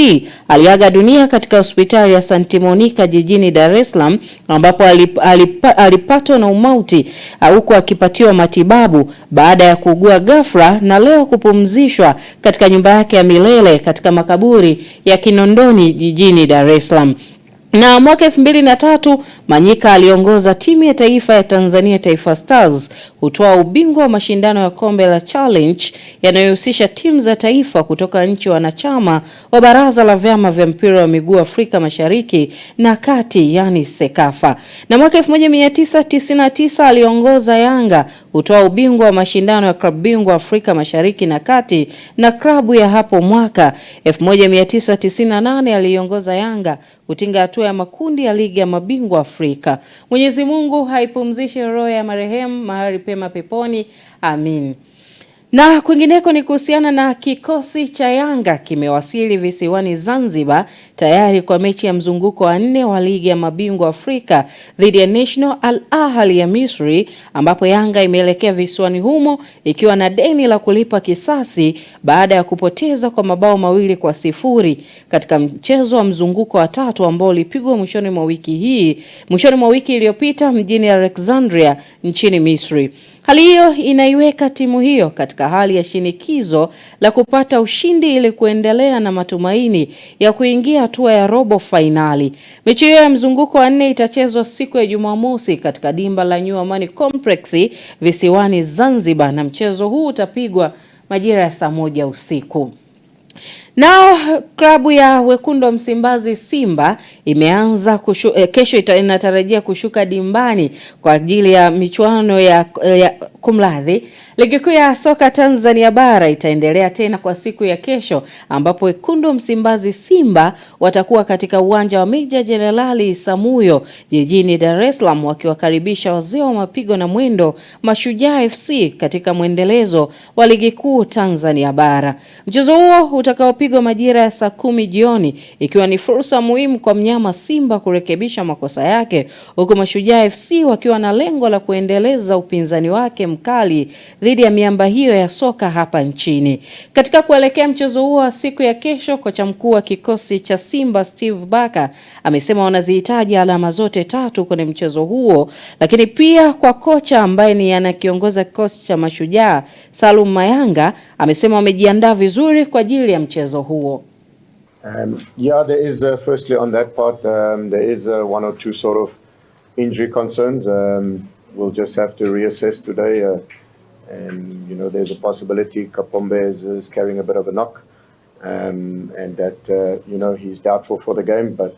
aliaga dunia katika hospitali ya Santa Monica jijini Dar es Salaam, ambapo alipatwa na umauti huko akipatiwa matibabu baada ya kuugua ghafla, na leo kupumzishwa katika nyumba yake ya milele katika makaburi ya Kinondoni jijini Dar es Salaam. Na mwaka 2003 Manyika aliongoza timu ya taifa ya Tanzania Taifa Stars kutoa ubingwa wa mashindano ya kombe la Challenge yanayohusisha timu za taifa kutoka nchi wanachama wa Baraza la Vyama vya Mpira wa Miguu Afrika Mashariki na Kati, yani Sekafa. Na mwaka 1999 aliongoza Yanga kutoa ubingwa wa mashindano ya klabu bingwa Afrika Mashariki na Kati, na klabu ya hapo mwaka 1998 aliongoza Yanga kutinga hatua ya makundi ya ligi ya mabingwa Afrika. Mwenyezi Mungu haipumzishe roho ya marehemu mahali pema peponi. Amin. Na kwingineko ni kuhusiana na kikosi cha Yanga kimewasili visiwani Zanzibar tayari kwa mechi ya mzunguko wa 4 wa ligi ya mabingwa Afrika dhidi ya National Al Ahly ya Misri, ambapo Yanga imeelekea visiwani humo ikiwa na deni la kulipa kisasi baada ya kupoteza kwa mabao 2-0 katika mchezo wa mzunguko wa 3 ambao ulipigwa mwishoni mwa wiki iliyopita mjini Alexandria nchini Misri. Hali hiyo inaiweka timu hiyo katika hali ya shinikizo la kupata ushindi ili kuendelea na matumaini ya kuingia hatua ya robo finali. Mechi hiyo ya mzunguko wa 4 itachezwa siku ya Jumamosi katika dimba la New Amani Complex visiwani Zanzibar, na mchezo huu utapigwa majira ya saa 1 usiku. Nao klabu ya Wekundu wa Msimbazi Simba imeanza kesho inatarajia kushuka dimbani kwa ajili ya michuano ya kumladhi. Ligi kuu ya soka Tanzania bara itaendelea tena kwa siku ya kesho, ambapo Wekundu wa Msimbazi Simba watakuwa katika uwanja wa Meja Jenerali Isamuhyo jijini Dar es Salaam wakiwakaribisha wazee wa mapigo na mwendo Mashujaa FC katika mwendelezo wa ligi kuu Tanzania bara. Mchezo huo utakaopigwa majira ya saa 10 jioni ikiwa ni fursa muhimu kwa mnyama Simba kurekebisha makosa yake, huku Mashujaa FC wakiwa na lengo la kuendeleza upinzani wake mkali dhidi ya miamba hiyo ya soka hapa nchini. Katika kuelekea mchezo huo wa siku ya kesho, kocha mkuu wa kikosi cha Simba Steve Barker amesema wanazihitaji alama zote 3 kwenye mchezo huo, lakini pia kwa kocha ambaye ni anakiongoza kikosi cha Mashujaa Salum Mayanga amesema wamejiandaa vizuri kwa ajili ya mchezo huo. Yeah, there is firstly on that part there is 1 or 2 sort of injury concerns. We'll just have to reassess today, and you know there's a possibility Kapombe is carrying a bit of a knock, and that you know he's doubtful for the game, but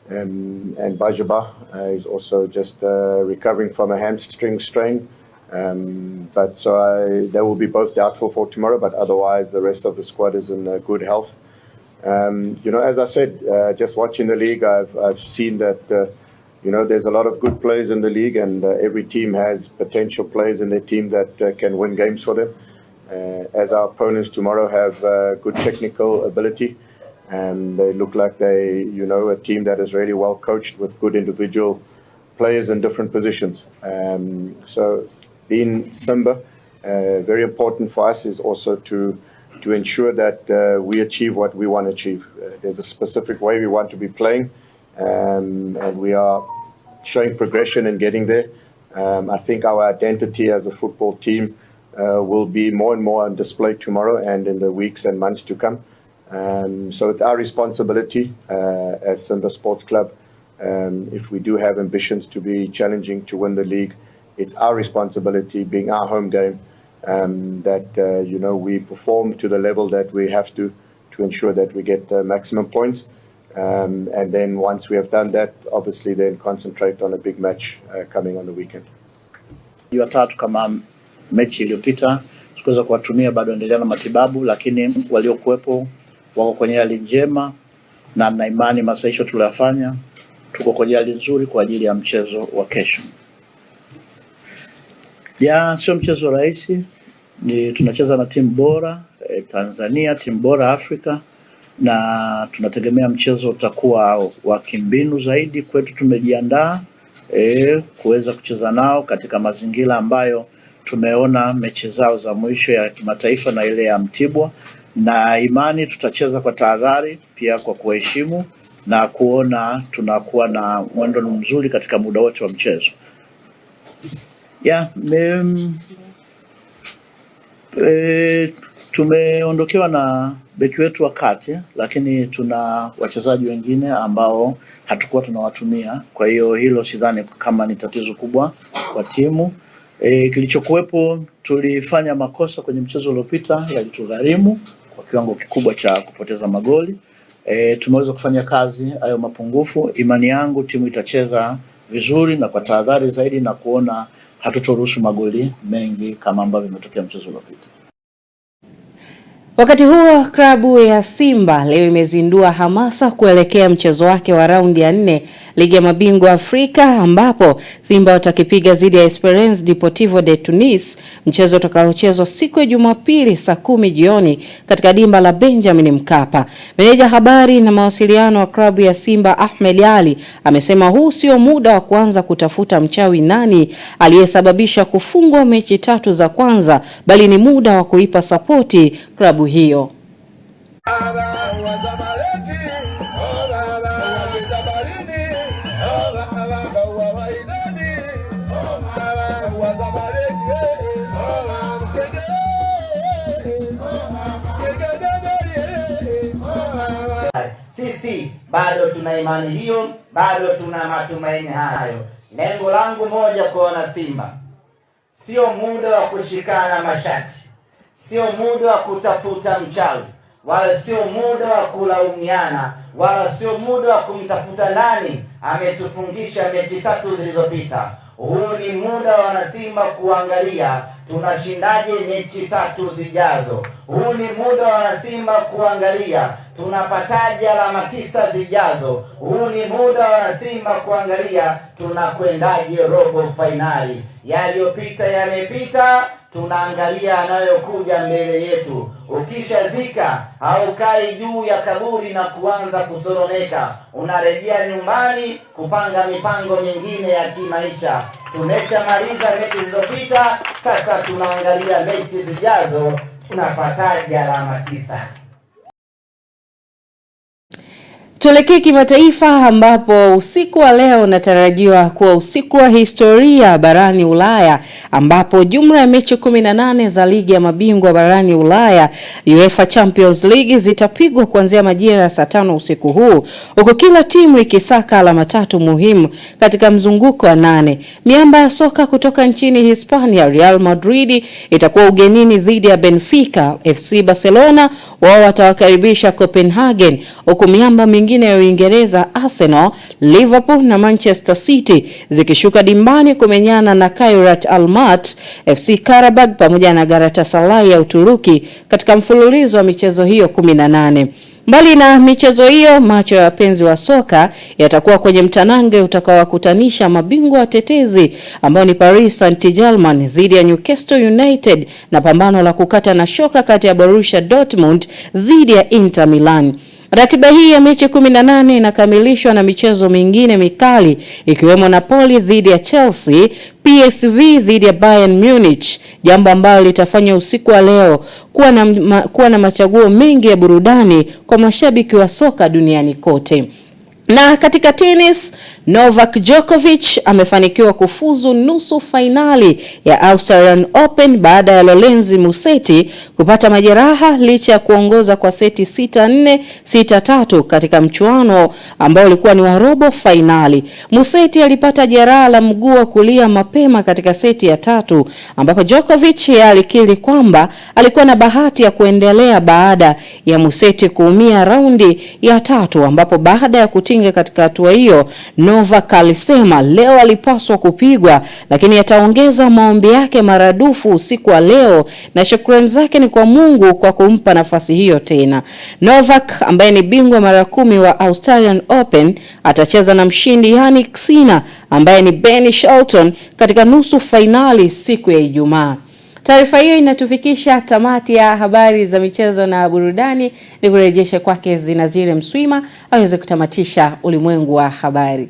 and Bajaba is also just recovering from a hamstring strain, but so they will be both doubtful for tomorrow, but otherwise the rest of the squad is in good health. You know, as I said, just watching the league, I've seen that you know, there's a lot of good players in the league, and every team has potential players in their team that can win games for them. As our opponents tomorrow have good technical ability, and they look like you know, a team that is really well coached with good individual players in different positions. So being Simba, very important for us is also to ensure that we achieve what we want to achieve. There's a specific way we want to be playing, and we are showing progression and getting there. I think our identity as a football team will be more and more on display tomorrow and in the weeks and months to come. So it's our responsibility as Simba Sports Club. If we do have ambitions to be challenging to win the league, it's our responsibility, being our home game, that you know, we perform to the level that we have to ensure that we get maximum points. And then once we have done that, obviously then concentrate on a big match coming on the weekend. Jumatatu kama mechi iliyopita sikuweza kuwatumia, bado endelea na matibabu, lakini waliokuwepo wako kwenye hali njema na na imani masahisho tuliyofanya tuko kwenye hali nzuri kwa ajili ya mchezo wa kesho. Sio mchezo rahisi, ni tunacheza na timu bora Tanzania, timu bora Afrika, na tunategemea mchezo utakuwa wa kimbinu zaidi. Kwetu tumejiandaa kuweza kucheza nao katika mazingira ambayo tumeona mechi zao za mwisho ya kimataifa na ile ya Mtibwa, na imani tutacheza kwa tahadhari, pia kwa kuheshimu na kuona tunakuwa na mwendo mzuri katika muda wote wa mchezo. Tumeondokewa na beki wetu wa kati, lakini tuna wachezaji wengine ambao hatukuwa tunawatumia. Kwa hiyo hilo sidhani kama ni tatizo kubwa kwa timu. Kilichokuwepo, tulifanya makosa kwenye mchezo uliopita yalitugharimu kwa kiwango kikubwa cha kupoteza magoli. Tumeweza kufanya kazi hayo mapungufu. Imani yangu timu itacheza vizuri na kwa tahadhari zaidi na kuona hatutoruhusu magoli mengi kama ambavyo imetokea mchezo uliopita. Wakati huo klabu ya Simba leo imezindua hamasa kuelekea mchezo wake wa raundi ya 4 Ligi ya Mabingwa Afrika, ambapo Simba watakipiga dhidi ya Esperance Deportivo de Tunis, mchezo utakaochezwa siku ya Jumapili saa 10 jioni katika dimba la Benjamin Mkapa. Meneja habari na mawasiliano wa klabu ya Simba Ahmed Ali amesema huu sio muda wa kuanza kutafuta mchawi nani aliyesababisha kufungwa mechi 3 za kwanza, bali ni muda wa kuipa sapoti klabu hiyo. Sisi bado tuna imani hiyo, bado tuna matumaini hayo. Lengo langu moja kuona Simba, sio muda wa kushikana mashati, sio muda wa kutafuta mchawi, wala sio muda wa kulaumiana, wala sio muda wa kumtafuta nani ametufungisha mechi 3 zilizopita. Huu ni muda wa wanasimba kuangalia tunashindaje mechi 3 zijazo. Huu ni muda wa wanasimba kuangalia tunapataje alama 9 zijazo. Huu ni muda wa wanasimba kuangalia tunakwendaje robo finali. Yaliyopita yamepita, tunaangalia anayokuja mbele yetu. Ukishazika haukai juu ya kaburi na kuanza kusoroneka, unarejea nyumbani kupanga mipango mingine ya kimaisha. Tumeshamaliza mechi zilizopita, sasa tunaangalia mechi zijazo, tunapataje alama 9. Tuelekee kimataifa, ambapo usiku wa leo unatarajiwa kuwa usiku wa historia barani Ulaya, ambapo jumla ya mechi 18 za ligi ya mabingwa barani Ulaya UEFA Champions League zitapigwa kuanzia majira ya saa 5 usiku huu, huku kila timu ikisaka alama 3 muhimu katika mzunguko wa 8. Miamba ya soka kutoka nchini Hispania, Real Madrid itakuwa ugenini dhidi ya Benfica. FC Barcelona wao watawakaribisha Copenhagen, huku miamba mingine ya Uingereza Arsenal, Liverpool na Manchester City zikishuka dimbani kumenyana na Kairat Almaty, FC Karabag pamoja na Galatasaray ya Uturuki katika mfululizo wa michezo hiyo 18. Mbali na michezo hiyo, macho ya wapenzi wa soka yatakuwa kwenye mtanange utakaowakutanisha mabingwa watetezi ambao ni Paris Saint-Germain dhidi ya Newcastle United na pambano la kukata na shoka kati ya Borussia Dortmund dhidi ya Inter Milan. Ratiba hii ya mechi 18 inakamilishwa na michezo mingine mikali ikiwemo Napoli dhidi ya Chelsea, PSV dhidi ya Bayern Munich, jambo ambalo litafanya usiku wa leo kuwa na machaguo mengi ya burudani kwa mashabiki wa soka duniani kote. Na katika tennis, Novak Djokovic amefanikiwa kufuzu nusu fainali ya Australian Open baada ya Lorenzo Musetti kupata majeraha licha ya kuongoza kwa seti 6-4, 6-3 katika mchuano ambao ulikuwa ni wa robo fainali. Musetti alipata jeraha la mguu wa kulia mapema katika seti ya 3, ambapo Djokovic alikiri kwamba alikuwa na bahati ya kuendelea baada ya Musetti kuumia raundi ya 3, ambapo baada ya kutinga katika hatua hiyo Novak alisema leo alipaswa kupigwa, lakini ataongeza maombi yake maradufu usiku wa leo, na shukrani zake ni kwa Mungu kwa kumpa nafasi hiyo tena. Novak ambaye ni bingwa mara 10 wa Australian Open atacheza na mshindi Jannik Sinner ambaye ni Ben Shelton katika nusu fainali siku ya Ijumaa. Taarifa hiyo inatufikisha tamati ya habari za michezo na burudani. Ni kurejesha kwake Zinazire Mswima aweze kutamatisha ulimwengu wa habari.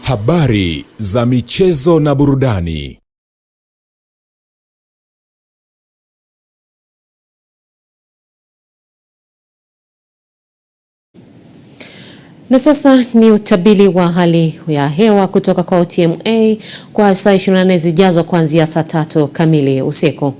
Habari za michezo na burudani. Na sasa ni utabiri wa hali ya hewa kutoka kwa OTMA kwa saa 24 zijazo kuanzia saa 3 kamili usiku.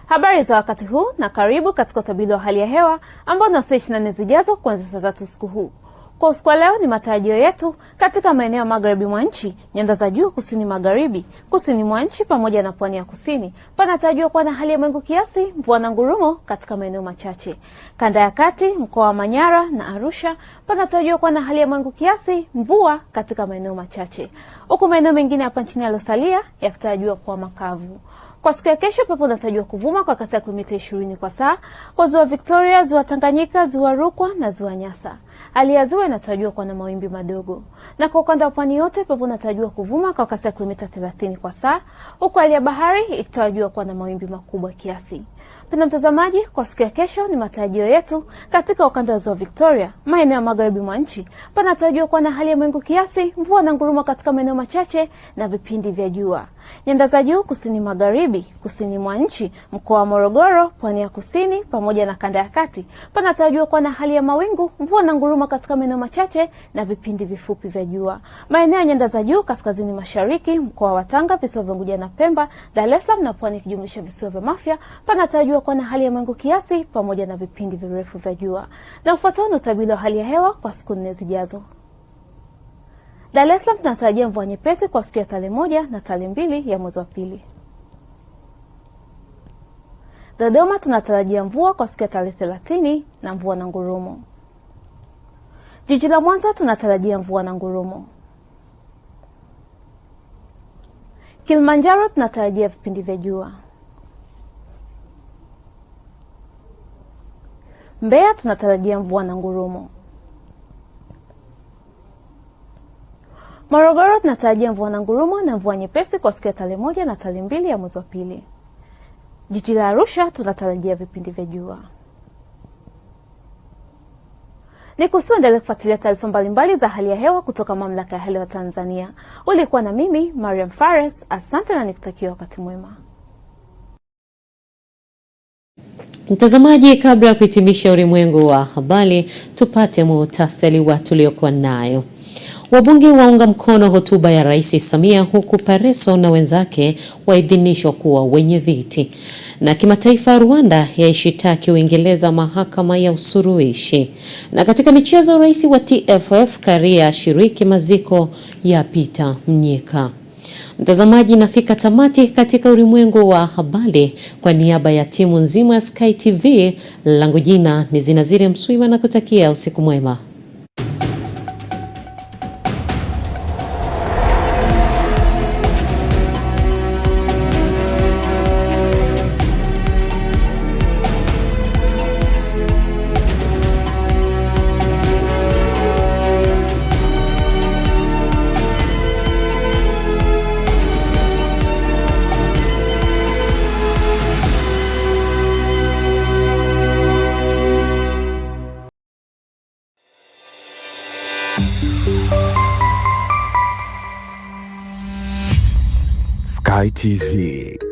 Habari za wakati huu na karibu katika utabiri wa hali ya hewa ambao ni saa 24 zijazo kuanzia saa 3 usiku huu. Kwa usiku wa leo ni matarajio yetu katika maeneo magharibi mwa nchi, nyanda za juu kusini magharibi, kusini mwa nchi pamoja na pwani ya kusini. Panatarajiwa kuwa na hali ya mawingu kiasi, mvua na ngurumo katika maeneo machache. Kanda ya kati, mkoa wa Manyara na Arusha, panatarajiwa kuwa na hali ya mawingu kiasi, mvua katika maeneo machache. Huku maeneo mengine hapa nchini yaliyosalia yakitarajiwa kuwa makavu. Kwa siku ya kesho pepo inatarajiwa kuvuma kwa kasi ya kilomita 20 kwa saa kwa ziwa Victoria, ziwa Tanganyika, ziwa Rukwa na ziwa Nyasa. Hali ya ziwa inatarajiwa kuwa na mawimbi madogo. Na kwa ukanda wa pwani yote pepo inatarajiwa kuvuma kwa kasi ya kilomita 30 kwa saa, huku hali ya bahari ikitarajiwa kuwa na mawimbi makubwa kiasi. Penda mtazamaji, kwa siku ya kesho ni matarajio yetu katika ukanda wa ziwa Victoria, maeneo ya magharibi mwa nchi, panatarajiwa kuwa na hali ya mawingu kiasi, mvua na ngurumo katika maeneo machache na vipindi vya jua. Nyanda za juu kusini magharibi, kusini mwa nchi, mkoa wa Morogoro, pwani ya kusini pamoja na kanda ya kati, panatarajiwa kuwa na hali ya mawingu, mvua na ngurumo katika maeneo machache na vipindi vifupi vya jua. Maeneo ya nyanda za juu kaskazini mashariki, mkoa wa Tanga, visiwa vya Unguja na Pemba, Dar es Salaam na pwani ikijumlisha visiwa vya Mafia, panatarajiwa kuwa na hali ya mawingu kiasi pamoja na vipindi virefu vya jua. Na ufuatao ni utabiri wa hali ya hewa kwa siku 4 zijazo. Dar es Salaam tunatarajia mvua nyepesi kwa siku ya tarehe 1 na tarehe 2 ya mwezi wa pili. Dodoma tunatarajia mvua kwa siku ya tarehe 30 na mvua na ngurumo. Jiji la Mwanza tunatarajia mvua na ngurumo. Kilimanjaro tunatarajia vipindi vya jua. Mbeya tunatarajia mvua na ngurumo. Morogoro tunatarajia mvua na ngurumo na mvua nyepesi kwa siku ya tarehe 1 na tarehe 2 ya mwezi wa pili. Jiji la Arusha tunatarajia vipindi vya jua. Nikusiendelee kufuatilia taarifa mbalimbali za hali ya hewa kutoka Mamlaka ya Hewa Tanzania. Ulikuwa na mimi Mariam Fares, asante na nikutakia wakati mwema. Mtazamaji, kabla ya kuhitimisha ulimwengu wa habari, tupate muhtasari wa tuliokuwa nayo. Wabunge waunga mkono hotuba ya Rais Samia huku Pareso na wenzake waidhinishwa kuwa wenye viti. Na kimataifa, Rwanda yaishitaki Uingereza mahakama ya usuluhishi. Na katika michezo, rais wa TFF Karia shiriki maziko ya Peter Mnyika. Mtazamaji, nafika tamati katika ulimwengu wa habari. Kwa niaba ya timu nzima ya Sky TV, langu jina ni Zinazire Mswima na kutakia usiku mwema. Sky TV.